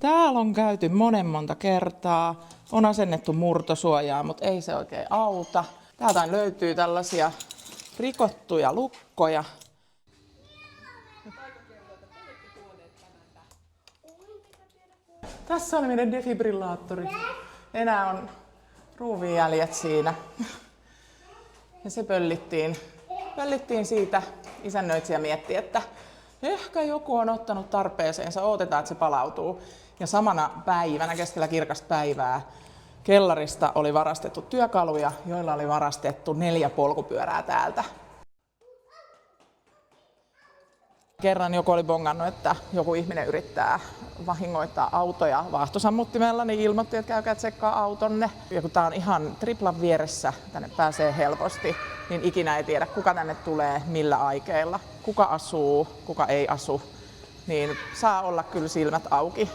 Täällä on käyty monta kertaa. On asennettu murtosuojaa, mutta ei se oikein auta. Täältä löytyy tällaisia rikottuja lukkoja. Tässä oli meidän defibrillaattori. Enää on ruuviinjäljet siinä. Ja se pöllittiin siitä. Isännöitsijä mietti, että ehkä joku on ottanut tarpeeseensa, odotetaan, että se palautuu. Ja samana päivänä, keskellä kirkasta päivää, kellarista oli varastettu työkaluja, joilla oli varastettu 4 polkupyörää täältä. Kerran joku oli bongannut, että joku ihminen yrittää vahingoittaa autoja vaahtosammuttimella, niin ilmoitti, että käykää tsekkaa autonne. Ja kun tää on ihan triplan vieressä, tänne pääsee helposti, niin ikinä ei tiedä, kuka tänne tulee, millä aikeilla, kuka asuu, kuka ei asu. Niin saa olla kyllä silmät auki.